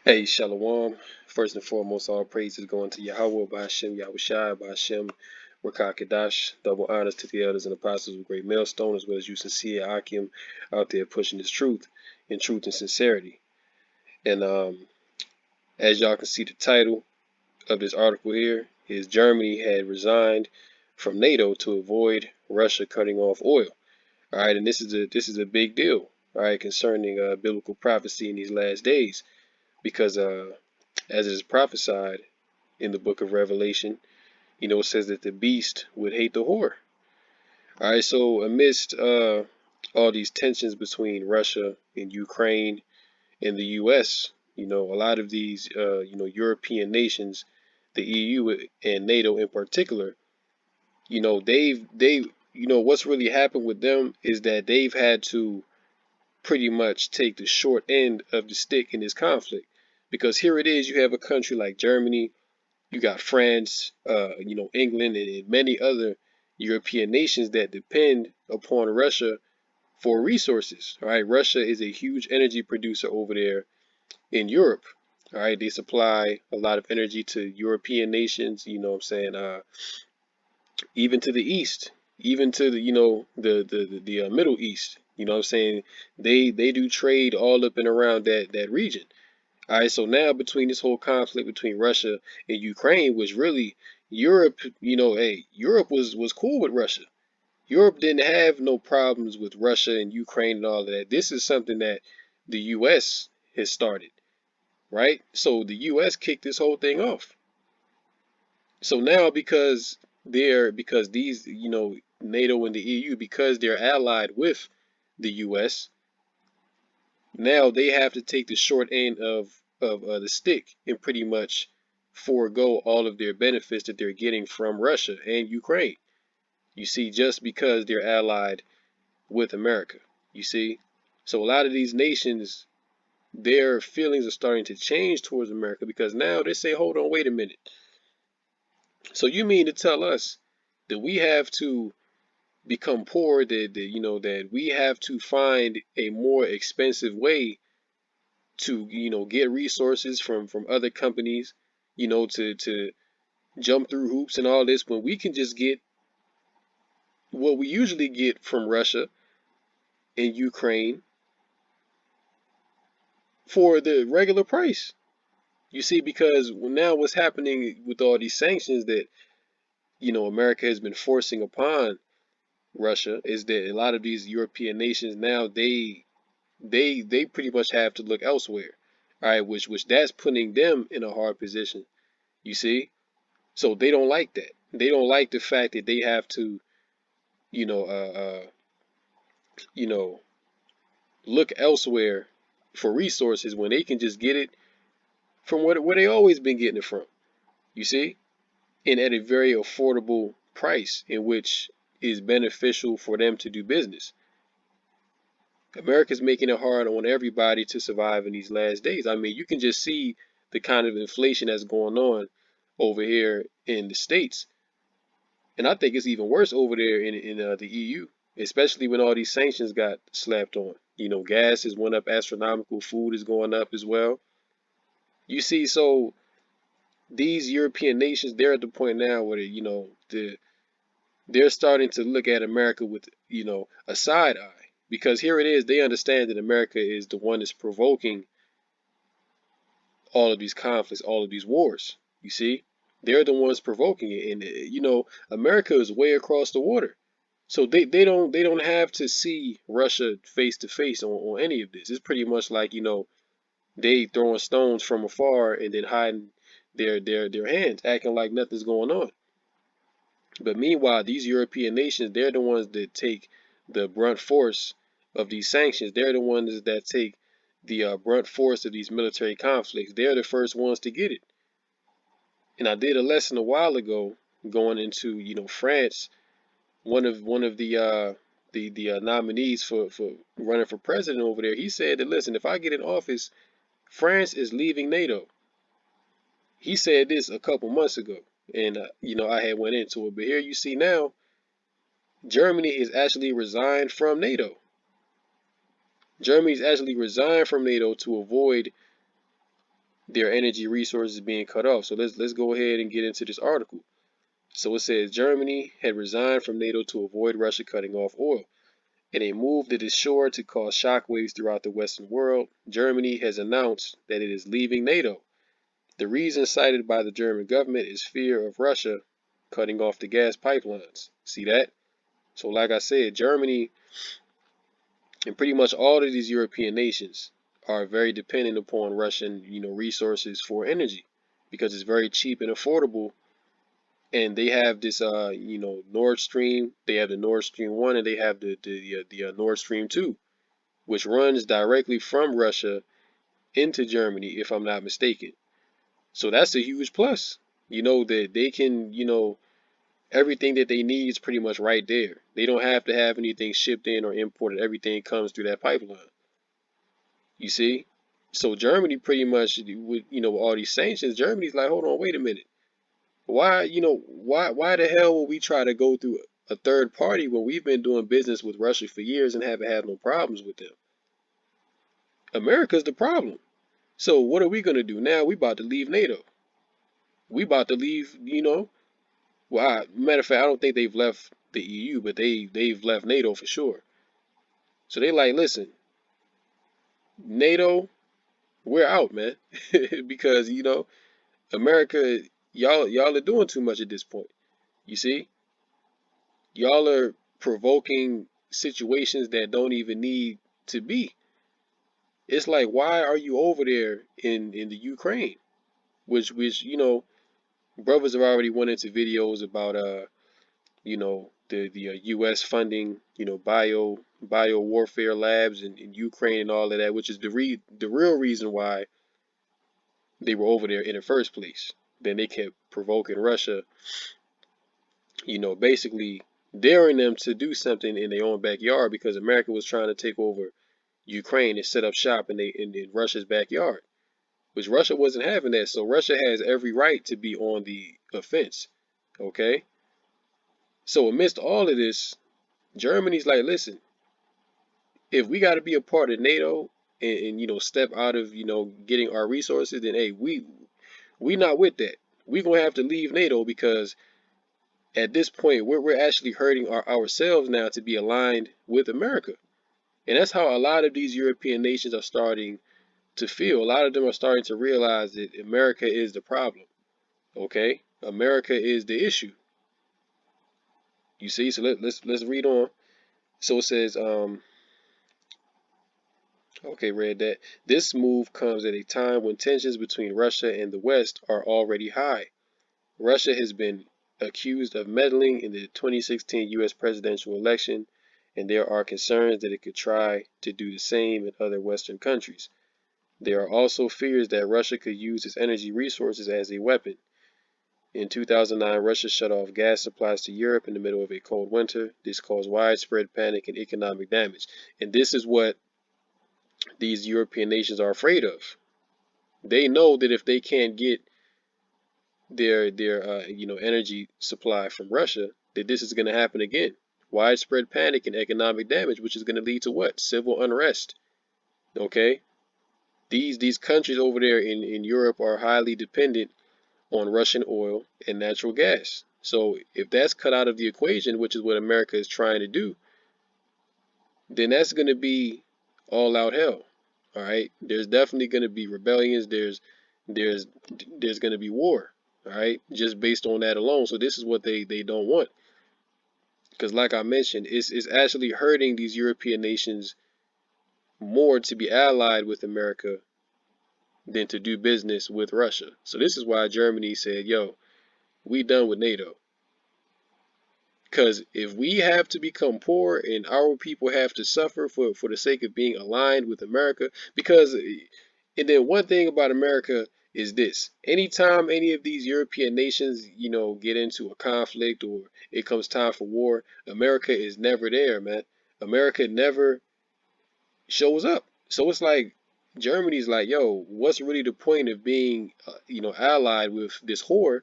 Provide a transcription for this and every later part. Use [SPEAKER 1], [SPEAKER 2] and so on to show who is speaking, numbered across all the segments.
[SPEAKER 1] Hey, Shalom. First and foremost, all praises going to Yahweh, Ba'ashem, Yahushai, Ba'ashem, Rakakadash. Double honors to the elders and apostles of Great Millstone, as well as you, sincere Akim, out there pushing this truth in truth and sincerity. And as y'all can see, the title of this article here is Germany had resigned from NATO to avoid Russia cutting off oil. All right, and this is a big deal. All right, concerning biblical prophecy in these last days, because as it is prophesied in the book of Revelation, it says that the beast would hate the whore. All right, so amidst all these tensions between Russia and Ukraine and the U.S., a lot of these, European nations, the EU and NATO in particular, what's really happened with them is that they've had to pretty much take the short end of the stick in this conflict. Because here it is, you have a country like Germany. You got France, England, and many other European nations that depend upon Russia for resources. All right, Russia is a huge energy producer over there in Europe. All right, they supply a lot of energy to European nations. You know what I'm saying? Even to the east, even to the the Middle East. You know what I'm saying? They do trade all up and around that region. All right, so now between this whole conflict between Russia and Ukraine, was really Europe, hey, Europe was cool with Russia. Europe didn't have no problems with Russia and Ukraine and all of that. This is something that the US has started, right? So the US kicked this whole thing off. So now because these, NATO and the EU, because they're allied with the US, now they have to take the short end of the stick and pretty much forego all of their benefits that they're getting from Russia and Ukraine. You see, just because they're allied with America. You see, so a lot of these nations, their feelings are starting to change towards America because now they say, hold on, wait a minute. So you mean to tell us that we have to become poor, that we have to find a more expensive way to get resources from other companies, to jump through hoops and all this, when we can just get what we usually get from Russia and Ukraine for the regular price. You see, because now what's happening with all these sanctions that America has been forcing upon Russia is that a lot of these European nations now they pretty much have to look elsewhere. All right, which that's putting them in a hard position. You see, so they don't like that. They don't like the fact that they have to, you know, uh, uh, you know, look elsewhere for resources when they can just get it from where they always been getting it from. You see, and at a very affordable price, in which is beneficial for them to do business. America's making it hard on everybody to survive in these last days. I mean, you can just see the kind of inflation that's going on over here in the States. And I think it's even worse over there in the EU, especially when all these sanctions got slapped on. Gas has went up astronomical, food is going up as well. You see, so these European nations, they're at the point now where they're starting to look at America with a side eye, because here it is, they understand that America is the one that's provoking all of these conflicts, all of these wars. You see, they're the ones provoking it, and America is way across the water. So they don't have to see Russia face to face on any of this. It's pretty much like they throwing stones from afar and then hiding their hands, acting like nothing's going on. But meanwhile, these European nations, they're the ones that take the brunt force of these sanctions. They're the ones that take the brunt force of these military conflicts. They're the first ones to get it. And I did a lesson a while ago going into France. One of the nominees for running for president over there, he said that, listen, if I get in office, France is leaving NATO. He said this a couple months ago, and I had went into it. But here you see now, Germany is actually resigned from NATO. Germany's actually resigned from NATO to avoid their energy resources being cut off. So let's go ahead and get into this article. So it says Germany had resigned from NATO to avoid Russia cutting off oil. In a move that is sure to cause shockwaves throughout the Western world, Germany has announced that it is leaving NATO. The reason cited by the German government is fear of Russia cutting off the gas pipelines. See that? So like I said, Germany and pretty much all of these European nations are very dependent upon Russian, resources for energy because it's very cheap and affordable. And they have this, Nord Stream. They have the Nord Stream 1 and they have the Nord Stream 2, which runs directly from Russia into Germany, if I'm not mistaken. So that's a huge plus. That they can, everything that they need is pretty much right there. They don't have to have anything shipped in or imported. Everything comes through that pipeline. You see? So Germany pretty much with all these sanctions, Germany's like, hold on, wait a minute. Why the hell would we try to go through a third party when we've been doing business with Russia for years and haven't had no problems with them? America's the problem. So what are we gonna do now? We about to leave NATO. We about to leave, well, matter of fact, I don't think they've left the EU, but they've left NATO for sure. So they like, listen, NATO, we're out, man, because America, y'all are doing too much at this point. You see, y'all are provoking situations that don't even need to be. It's like, why are you over there in the Ukraine, which brothers have already went into videos about the U.S. funding bio warfare labs in Ukraine and all of that, which is the real reason why they were over there in the first place. Then they kept provoking Russia, basically daring them to do something in their own backyard because America was trying to take over Ukraine and set up shop in Russia's backyard, which Russia wasn't having that. So Russia has every right to be on the offense. Okay. So amidst all of this, Germany's like, listen, if we got to be a part of NATO and step out of getting our resources, then hey, we not with that. We gonna have to leave NATO because at this point we're actually hurting ourselves now to be aligned with America, and that's how a lot of these European nations are starting to feel. A lot of them are starting to realize that America is the problem. Okay, America is the issue. You see, so let's read on. So it says, okay, read that. This move comes at a time when tensions between Russia and the West are already high. Russia has been accused of meddling in the 2016 U.S. presidential election, and there are concerns that it could try to do the same in other Western countries. There are also fears that Russia could use its energy resources as a weapon. In 2009, Russia shut off gas supplies to Europe in the middle of a cold winter. This caused widespread panic and economic damage. And this is what these European nations are afraid of. They know that if they can't get their energy supply from Russia, that this is going to happen again. Widespread panic and economic damage, which is going to lead to what? Civil unrest. Okay? These countries over there in Europe are highly dependent on Russian oil and natural gas. So if that's cut out of the equation, which is what America is trying to do, then that's going to be all out hell. All right, there's definitely going to be rebellions. There's going to be war. All right, just based on that alone. So this is what they don't want, because like I mentioned, it's actually hurting these European nations more to be allied with America than to do business with Russia. So this is why Germany said, "Yo, we done with NATO." Because if we have to become poor and our people have to suffer for the sake of being aligned with America, because, and then one thing about America is this: anytime any of these European nations, get into a conflict or it comes time for war, America is never there, man. America never shows up. So it's like Germany's like, yo, what's really the point of being, allied with this whore?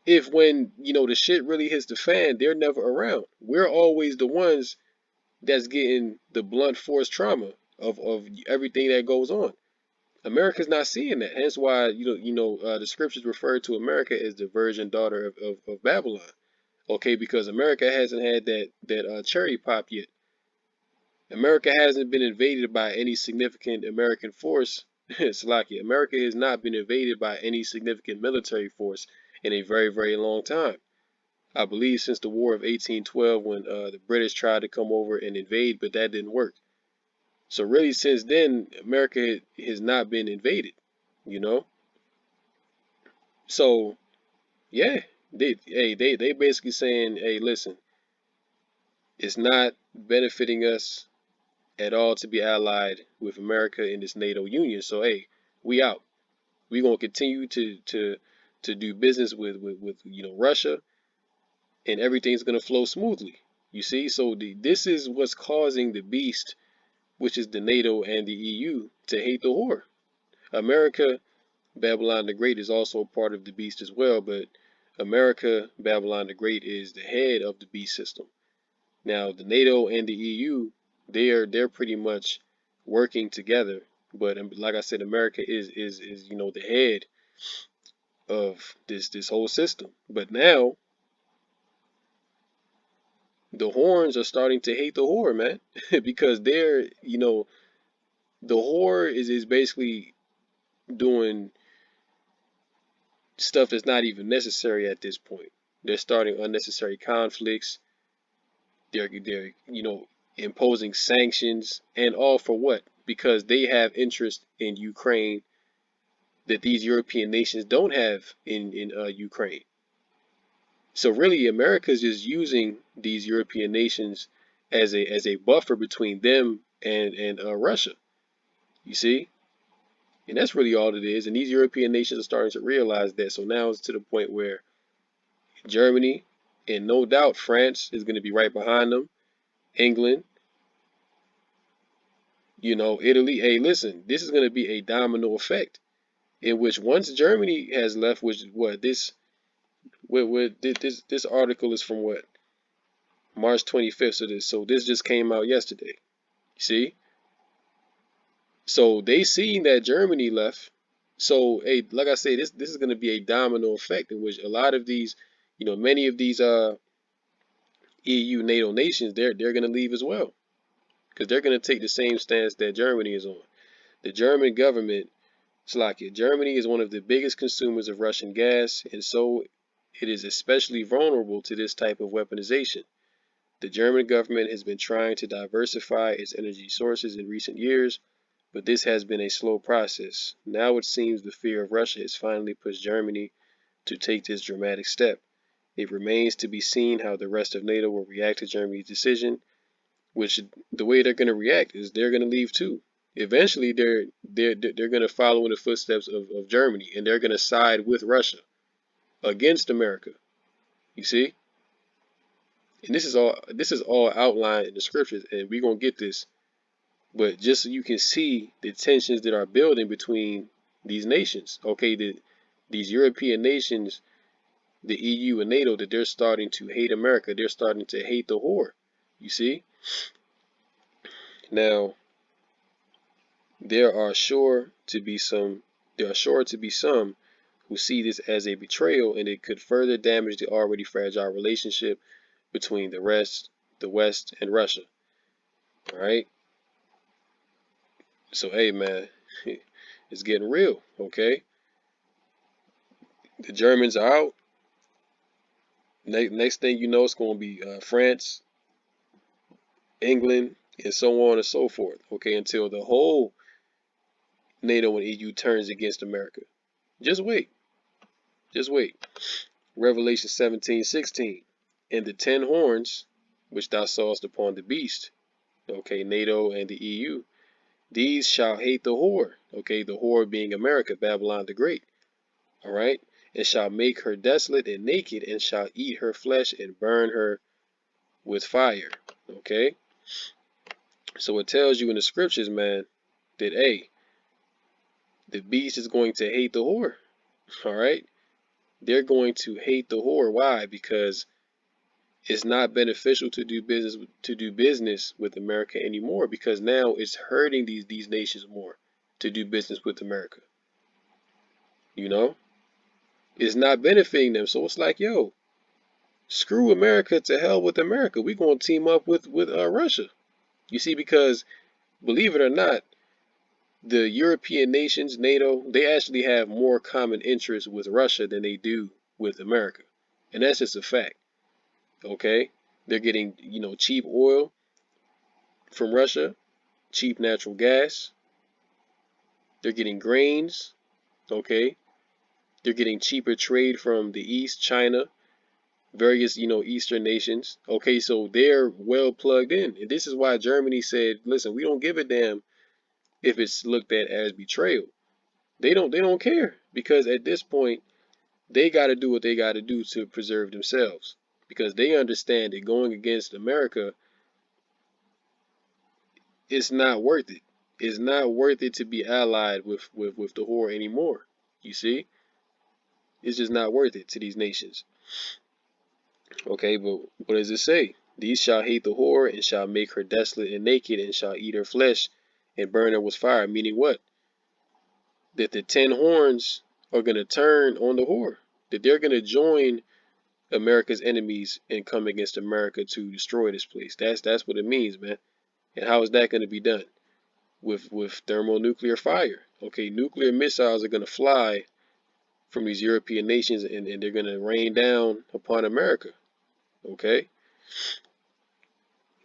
[SPEAKER 1] If when the shit really hits the fan, they're never around. We're always the ones that's getting the blunt force trauma of everything that goes on. America's not seeing that. Hence why the scriptures refer to America as the virgin daughter of Babylon. Okay, because America hasn't had that cherry pop yet. America hasn't been invaded by any significant American force. Slovakia. America has not been invaded by any significant military force in a very, very long time. I believe since the War of 1812 when the British tried to come over and invade, but that didn't work. So really since then, America has not been invaded, you know? So yeah, they basically saying, hey, listen, it's not benefiting us at all to be allied with America in this NATO union. So hey, we out. We gonna continue to do business with Russia, and everything's gonna flow smoothly. You see, so this is what's causing the beast, which is the NATO and the EU, to hate the whore. America, Babylon the Great is also a part of the beast as well, but America, Babylon the Great is the head of the beast system. Now, the NATO and the EU, they're pretty much working together, but like I said, America is the head of this whole system. But now the horns are starting to hate the whore, man, because the whore is basically doing stuff that's not even necessary at this point. They're starting unnecessary conflicts. They're imposing sanctions, and all for what? Because they have interest in Ukraine that these European nations don't have in Ukraine. So really, America is just using these European nations as a buffer between them and Russia. You see, and that's really all it is. And these European nations are starting to realize that. So now it's to the point where Germany, and no doubt France is going to be right behind them. England, Italy. Hey, listen, this is going to be a domino effect in which once Germany has left, which what this article is from what March 25th. So this just came out yesterday. See, so they seen that Germany left. So hey, like I say, this is going to be a domino effect in which a lot of these, many of these EU NATO nations, they're going to leave as well because they're going to take the same stance that Germany is on. The German government, Slovakia, Germany is one of the biggest consumers of Russian gas, and so it is especially vulnerable to this type of weaponization. The German government has been trying to diversify its energy sources in recent years, but this has been a slow process. Now it seems the fear of Russia has finally pushed Germany to take this dramatic step. It remains to be seen how the rest of NATO will react to Germany's decision, which the way they're going to react is they're going to leave too. Eventually, they're going to follow in the footsteps of Germany, and they're going to side with Russia against America. You see, and this is all outlined in the scriptures, and we're gonna get this. But just so you can see the tensions that are building between these nations, okay, these European nations, the EU and NATO, that they're starting to hate America. They're starting to hate the whore. You see, now there are sure to be some. There are sure to be some who see this as a betrayal, and it could further damage the already fragile relationship between the West, and Russia. All right. So, hey, man, it's getting real. Okay. The Germans are out. Next thing you know, it's going to be France, England, and so on and so forth. Okay. Until the whole NATO and EU turns against America. Just wait. Just wait. Revelation 17:16. And the 10 horns, which thou sawest upon the beast, okay, NATO and the EU, these shall hate the whore, okay, the whore being America, Babylon the Great, all right, and shall make her desolate and naked, and shall eat her flesh and burn her with fire, okay. So it tells you in the scriptures, man, that hey, the beast is going to hate the whore, all right. They're going to hate the whore. Why? Because it's not beneficial to do business with America anymore, because now it's hurting these nations more. to do business with America. You know, it's not benefiting them. So it's like, yo, screw America, to hell with America. We're gonna team up with Russia. You see, because believe it or not, the European nations, NATO, they actually have more common interests with Russia than they do with America, and that's just a fact. Okay, they're getting, cheap oil from Russia, cheap natural gas. They're getting grains. Okay, they're getting cheaper trade from the East, China, various, Eastern nations. Okay, so they're well plugged in. And this is why Germany said, listen, we don't give a damn if it's looked at as betrayal. They don't care, because at this point they got to do what they got to do to preserve themselves, because they understand that going against America, it's not worth it. It's not worth it to be allied with the whore anymore. You see? It's just not worth it to these nations. Okay, but what does it say? These shall hate the whore, and shall make her desolate and naked, and shall eat her flesh, and burn her with fire. Meaning what? That the 10 horns are going to turn on the whore. That they're going to join America's enemies and come against America to destroy this place. That's what it means, man. And how is that going to be done? With thermonuclear fire. Okay, nuclear missiles are going to fly from these European nations, and they're going to rain down upon America. Okay?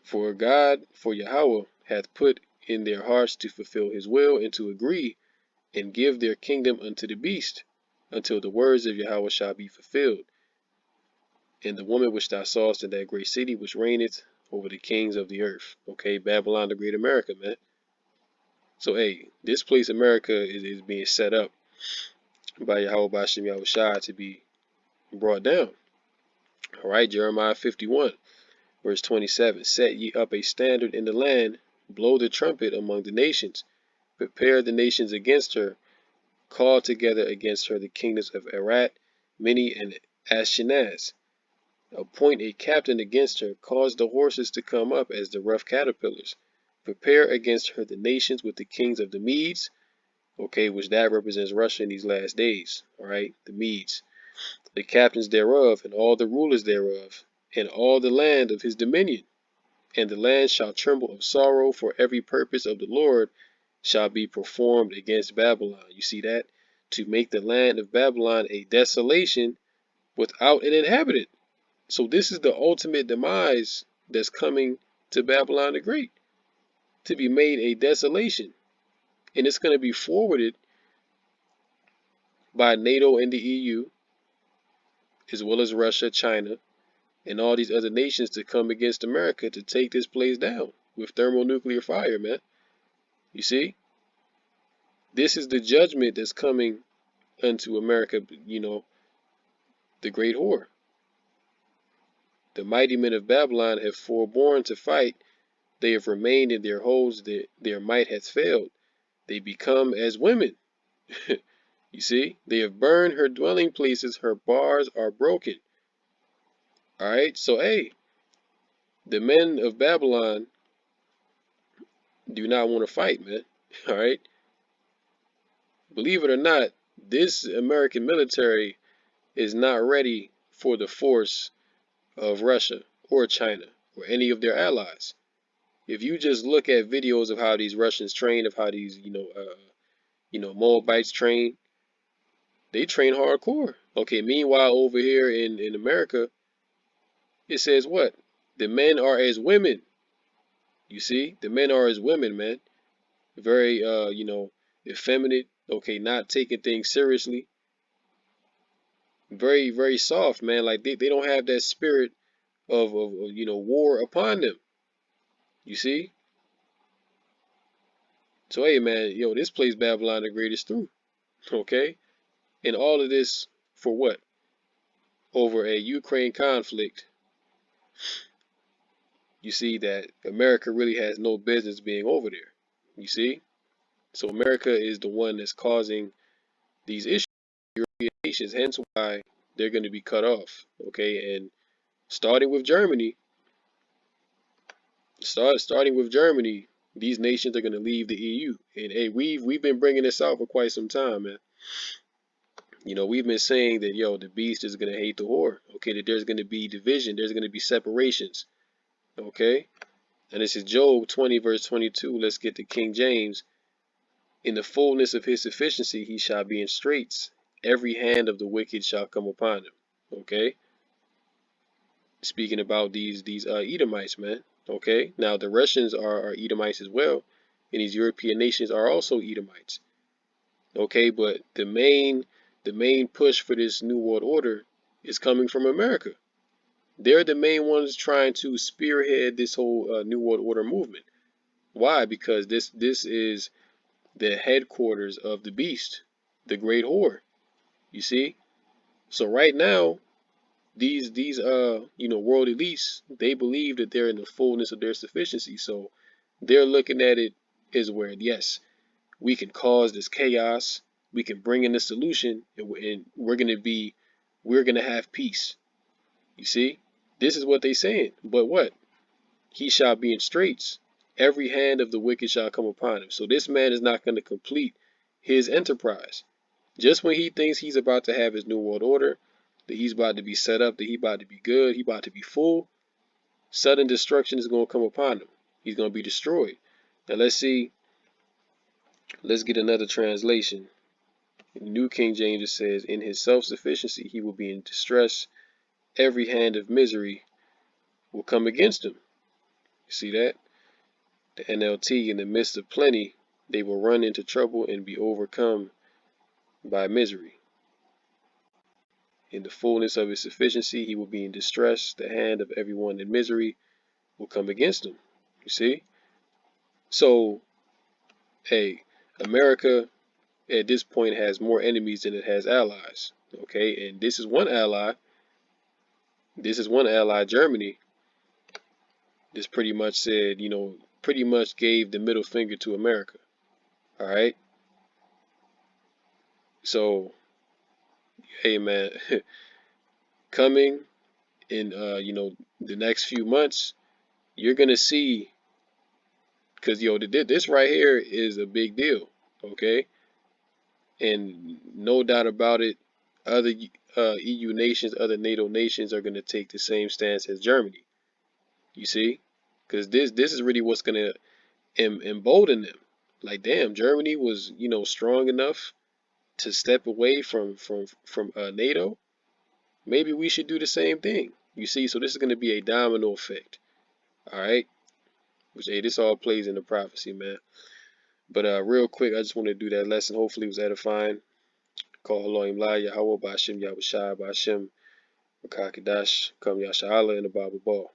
[SPEAKER 1] For Yahweh hath put in their hearts to fulfill his will, and to agree and give their kingdom unto the beast, until the words of Yahweh shall be fulfilled. And the woman which thou sawest in that great city, which reigneth over the kings of the earth. Okay, Babylon, the great America, man. So, hey, this place, America, is being set up by Yahweh Bashem Yahushua to be brought down. All right, Jeremiah 51, verse 27. Set ye up a standard in the land, blow the trumpet among the nations, prepare the nations against her, call together against her the kingdoms of Arat, Mini, and Ashkenaz. Appoint a captain against her, cause the horses to come up as the rough caterpillars. Prepare against her the nations with the kings of the Medes, okay, which that represents Russia in these last days, all right, the Medes, the captains thereof, and all the rulers thereof, and all the land of his dominion. And the land shall tremble of sorrow, for every purpose of the Lord shall be performed against Babylon. You see that? To make the land of Babylon a desolation without an inhabitant. So this is the ultimate demise that's coming to Babylon the Great, to be made a desolation. And it's going to be forwarded by NATO and the EU, as well as Russia, China, and all these other nations to come against America to take this place down with thermonuclear fire, man. You see? This is the judgment that's coming unto America, the great whore. The mighty men of Babylon have forborne to fight. They have remained in their holes. Their might hath failed. They become as women. You see? They have burned her dwelling places. Her bars are broken. All right? So, hey, the men of Babylon do not want to fight, man. All right? Believe it or not, this American military is not ready for the force of Russia or China or any of their allies. If you just look at videos of how these Russians train, of how these, Moabites train, they train hardcore. Okay, meanwhile, over here in America, it says what? The men are as women. You see? The men are as women, man. Very, effeminate. Okay, not taking things seriously. Very, very soft, man. Like they don't have that spirit of war upon them. You see? So hey man, this place Babylon the Great is through. Okay? And all of this for what? Over a Ukraine conflict. You see that America really has no business being over there. You see? So America is the one that's causing these issues, European nations, hence why they're going to be cut off. Okay, and starting with Germany, starting with Germany, These nations are going to leave the EU. And hey, we've been bringing this out for quite some time, man. You know, we've been saying that, yo, the beast is going to hate the whore. Okay, that there's going to be division, there's going to be separations. Okay, and this is Job 20 verse 22. Let's get to King James. In the fullness of his sufficiency he shall be in straits. Every hand of the wicked shall come upon him. Okay, speaking about these Edomites, man. Okay, now the Russians are Edomites as well, and these European nations are also Edomites. Okay, but the main push for this new world order is coming from America. They're the main ones trying to spearhead this whole new world order movement. Why? Because this is the headquarters of the beast, the great whore. You see? So right now, these world elites, they believe that they're in the fullness of their sufficiency. So they're looking at it as where, yes, we can cause this chaos, we can bring in the solution, and we're gonna have peace. You see? This is what they saying. But what? He shall be in straits. Every hand of the wicked shall come upon him. So this man is not going to complete his enterprise. Just when he thinks he's about to have his new world order, that he's about to be set up, that he's about to be good, he's about to be full, sudden destruction is going to come upon him. He's going to be destroyed. Now let's see. Let's get another translation. In the New King James it says, in his self-sufficiency he will be in distress. Every hand of misery will come against him. You see that? The NLT, in the midst of plenty, they will run into trouble and be overcome by misery. In the fullness of his sufficiency, he will be in distress. The hand of everyone in misery will come against him. You see? So, hey, America at this point has more enemies than it has allies. Okay, and this is one ally. This is one ally, Germany. This pretty much said, pretty much gave the middle finger to America. All right. So, hey, man, coming in the next few months, you're gonna see, because this right here is a big deal. Okay, and no doubt about it, other EU nations, other NATO nations are gonna take the same stance as Germany. You see, because this is really what's gonna embolden them. Like, damn, Germany was strong enough to step away from NATO. Maybe we should do the same thing. You see, so this is going to be a domino effect. All right. Which, hey, this all plays into prophecy, man. But real quick, I just want to do that lesson. Hopefully it was edifying. Call Elohim La Yahweh Ba'Shem Yahushai Ba'Shem Makakadash Kam Yasha'Allah in the Bible Ball.